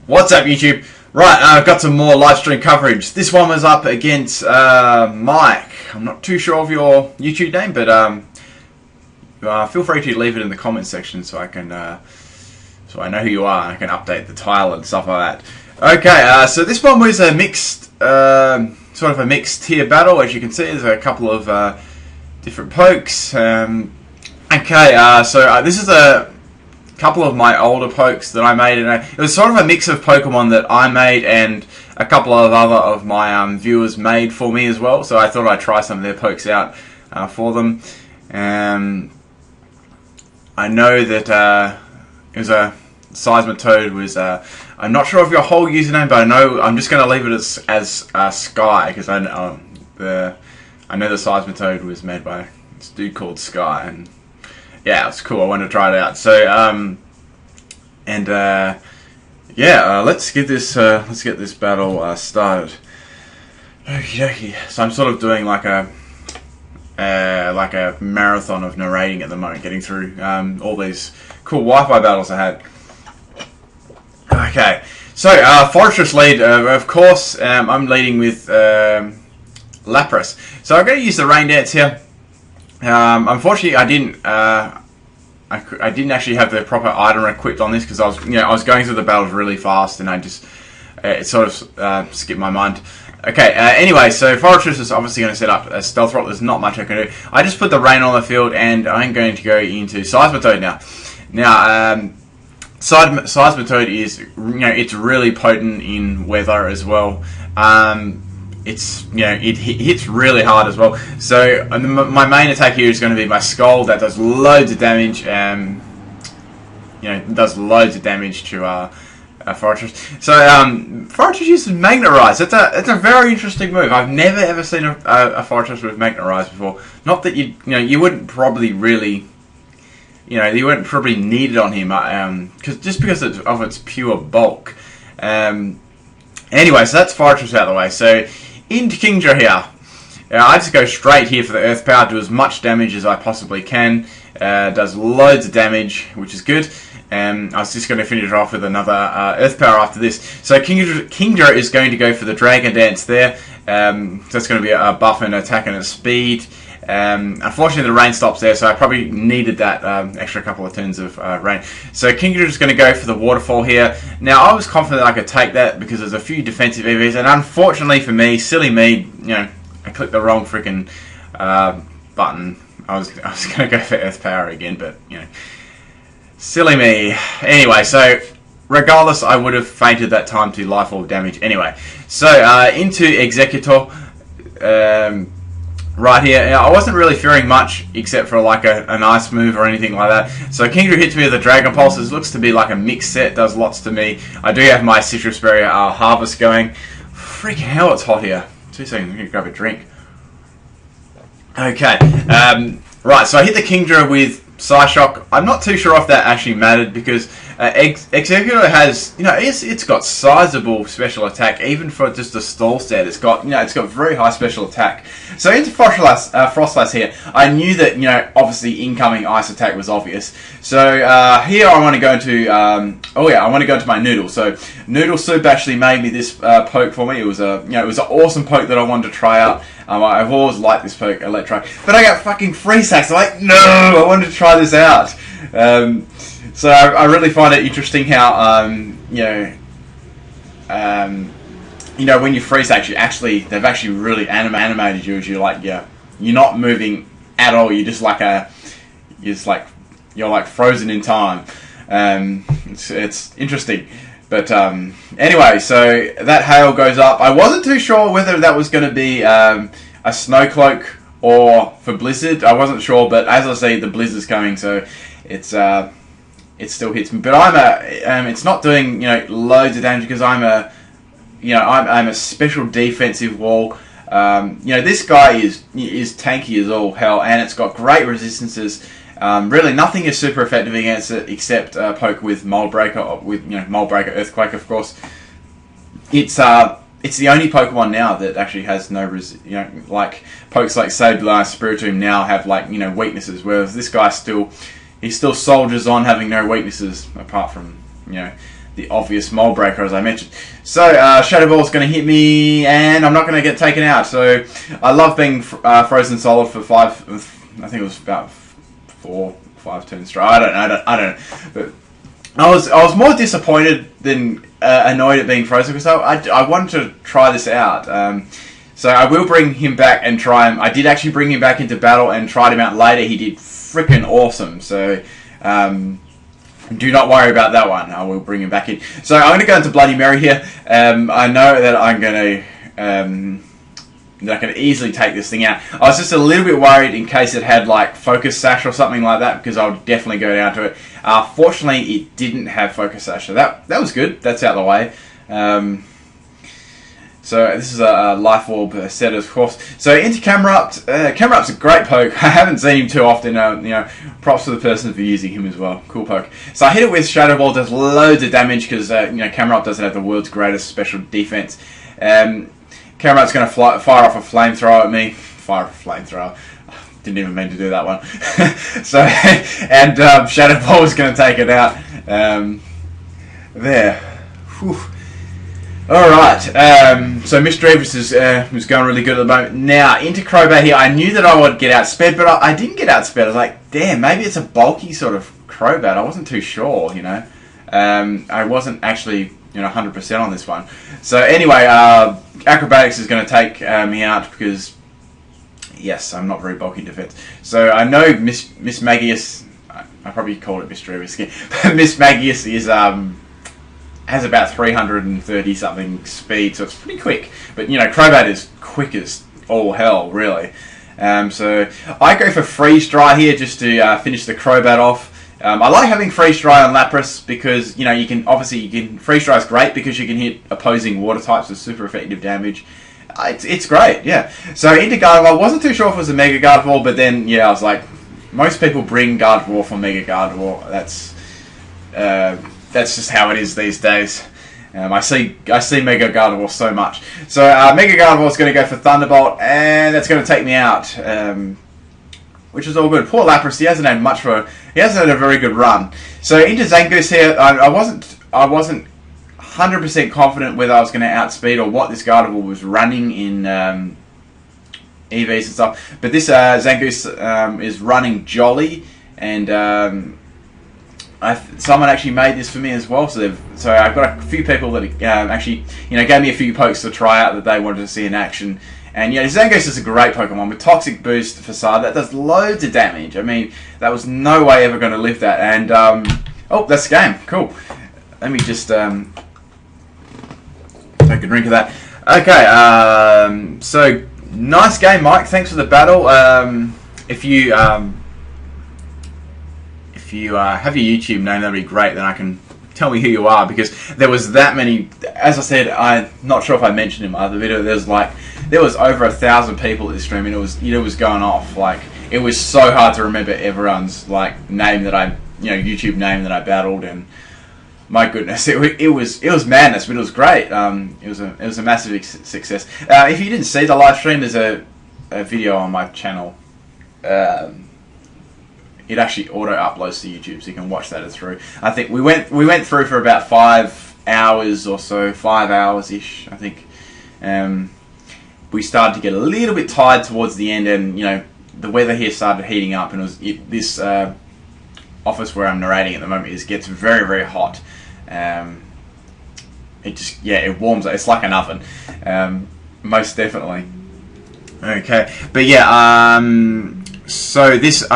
What's up, YouTube? Right, I've got some more live stream coverage. This one was up against Mike. I'm not too sure of your YouTube name, but feel free to leave it in the comments section so I can so I know who you are and I can update the tile and stuff like that. Okay, so this one was a mixed, sort of a mixed tier battle. As you can see, there's a couple of different pokes. Okay, so this is a couple of my older pokes that I made, and it was sort of a mix of Pokemon that I made and a couple of other of my viewers made for me as well. So I thought I'd try some of their pokes out for them. I know that it was a Seismitoad was. I'm not sure of your whole username, but I know I'm just going to leave it as Sky because I know the Seismitoad was made by this dude called Sky, and yeah, it's cool. I wanted to try it out. So, let's get this battle started. Okie dokie. So I'm sort of doing like a marathon of narrating at the moment, getting through all these cool Wi-Fi battles I had. Okay, so Fortress lead. Of course, I'm leading with Lapras. So I'm going to use the Rain Dance here. Unfortunately, I didn't actually have the proper item equipped on this because I was going through the battles really fast and I just it sort of skipped my mind. Okay, anyway, so Fortress is obviously going to set up a Stealth Rock. There's not much I can do. I just put the Rain on the field and I'm going to go into Seismitoad now. Now, Seismitoad is, it's really potent in weather as well. It's, it hits really hard as well. So my main attack here is going to be my Skull that does loads of damage. Does loads of damage to Fortress. So Fortress uses Magnet Rise. It's a very interesting move. I've never ever seen a Fortress with Magnet Rise before. Not that you wouldn't probably really, you wouldn't probably need it on him, because of its pure bulk. Anyway, so that's Fortress out of the way. So into Kingdra here. I just go straight here for the Earth Power, do as much damage as I possibly can. Does loads of damage, which is good. I was just going to finish it off with another Earth Power after this. So Kingdra is going to go for the Dragon Dance there. So it's going to be a buff and attack and a speed. Unfortunately, the rain stops there, so I probably needed that extra couple of turns of rain. So Kingdra is going to go for the Waterfall here. Now, I was confident I could take that because there's a few defensive EVs, and unfortunately for me, silly me, I clicked the wrong freaking button. I was going to go for Earth Power again, but silly me. Anyway, so regardless, I would have fainted that time to life orb damage anyway. So into Executor. Right here, I wasn't really fearing much except for like an ice move or anything like that. So Kingdra hits me with a Dragon Pulse. This looks to be like a mixed set, does lots to me. I do have my Citrus Berry Harvest going. Freaking hell, it's hot here. 2 seconds, I'm going to grab a drink. Okay, right, so I hit the Kingdra with Psyshock. I'm not too sure if that actually mattered because Executor has, it's got sizable special attack even for just a stall set. It's got, it's got very high special attack. So into Frostlass here, I knew that, obviously incoming ice attack was obvious. So here I want to go into, I want to go into my Noodle. So Noodle Soup actually made me this poke for me. It was it was an awesome poke that I wanted to try out. I've always liked this poke, Electro, but I got fucking free sacks. I'm like, no, I wanted to try this out. So I really find it interesting how when you free sacks, they've actually really animated you as you're not moving at all. You're just you're frozen in time. It's interesting. But anyway, so that hail goes up. I wasn't too sure whether that was going to be a snow cloak or for blizzard. I wasn't sure, but as I say, the blizzard's coming, so it still hits me. But it's not doing loads of damage because I'm a special defensive wall. This guy is tanky as all hell, and it's got great resistances. Really, nothing is super effective against it except poke with Mold Breaker, Mold Breaker, Earthquake, of course. It's the only Pokemon now that actually has no like pokes like Sableye, Spiritomb now have weaknesses, whereas this guy still soldiers on having no weaknesses apart from the obvious mold breaker, as I mentioned. So Shadow Ball's going to hit me, and I'm not going to get taken out. So I love being frozen solid for 5. I think it was about 4, 5 turns straight. I don't know. But I was more disappointed than annoyed at being frozen because I wanted to try this out. So I will bring him back and try him. I did actually bring him back into battle and tried him out later. He did freaking awesome. So do not worry about that one. I will bring him back in. So I'm going to go into Bloody Mary here. I know that I'm going to I can easily take this thing out. I was just a little bit worried in case it had like Focus Sash or something like that, because I would definitely go down to it. Fortunately, it didn't have Focus Sash, so that was good. That's out of the way. So this is a Life Orb set, of course. So into Camerupt. Camerupt's a great poke. I haven't seen him too often. Props to the person for using him as well. Cool poke. So I hit it with Shadow Ball. Does loads of damage because Camerupt doesn't have the world's greatest special defense. Camerupt's going to fire off a flamethrower at me. Fire off a flamethrower. Didn't even mean to do that one. Shadow Ball is going to take it out. There. Whew. Alright, so Mischievous was going really good at the moment. Now, into Crobat here. I knew that I would get outsped, but I didn't get outsped. I was like, damn, maybe it's a bulky sort of Crobat. I wasn't too sure, I wasn't actually 100% on this one. So anyway, Acrobatics is going to take me out because, yes, I'm not very bulky in defense. So I know Miss Magius, I probably called it Mischievous again, Miss Magius is has about 330 something speed, so it's pretty quick. But Crobat is quick as all hell, really. So I go for Freeze Dry here just to finish the Crobat off. I like having Freeze Dry on Lapras because you can Freeze Dry is great because you can hit opposing water types with super effective damage. It's great, yeah. So into Gardevoir, I wasn't too sure if it was a Mega Gardevoir, but then I was like, most people bring Gardevoir for Mega Gardevoir. That's just how it is these days. I see Mega Gardevoir so much. So Mega Gardevoir is going to go for Thunderbolt, and that's going to take me out, which is all good. Poor Lapras, he hasn't had a very good run. So into Zangoose here, I wasn't 100% confident whether I was going to outspeed or what this Gardevoir was running in EVs and stuff. But this Zangoose is running Jolly, and someone actually made this for me as well. So I've got a few people that actually gave me a few pokes to try out that they wanted to see in action. And Zangoose is a great Pokemon with Toxic Boost Facade that does loads of damage. I mean, that was no way ever going to live that. And oh, that's the game. Cool. Let me just take a drink of that. Okay. So nice game, Mike. Thanks for the battle. If you have your YouTube name, that'd be great. Then I can tell me who you are, because there was that many. As I said, I'm not sure if I mentioned in my other video. There was over 1,000 people at this stream, and it was going off. Like, it was so hard to remember everyone's name that I YouTube name that I battled, and my goodness, it was madness, but it was great. It was a massive success. If you didn't see the live stream, there's a video on my channel. It actually auto uploads to YouTube, so you can watch that through. I think we went through for about 5 hours or so, 5 hours ish. I think we started to get a little bit tired towards the end, and the weather here started heating up, and this office where I'm narrating at the moment gets very, very hot. It warms up. It's like an oven, most definitely. Okay, but yeah. So this is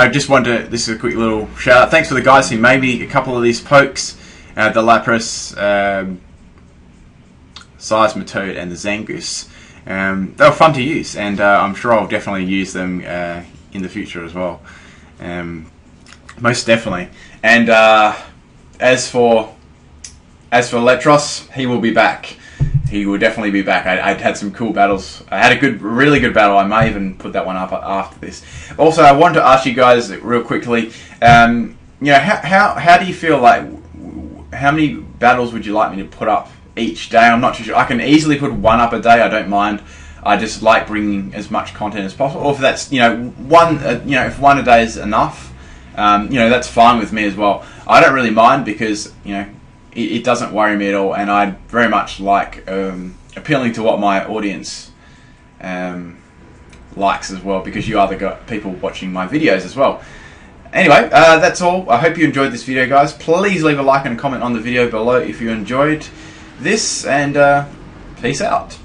a quick little shout out. Thanks for the guys who made me a couple of these pokes, the Lapras, Seismitoad, and the Zangoose. They were fun to use, and I'm sure I'll definitely use them in the future as well. Most definitely. And as for Letros, he will be back. He will definitely be back. I had some cool battles. I had a really good battle. I may even put that one up after this. Also, I wanted to ask you guys real quickly. How do you feel like? How many battles would you like me to put up each day? I'm not too sure. I can easily put one up a day. I don't mind. I just like bringing as much content as possible. Or if that's one, if one a day is enough, that's fine with me as well. I don't really mind because it doesn't worry me at all, and I very much like appealing to what my audience likes as well, because you are the people watching my videos as well. Anyway, that's all. I hope you enjoyed this video, guys. Please leave a like and a comment on the video below if you enjoyed this, and peace out.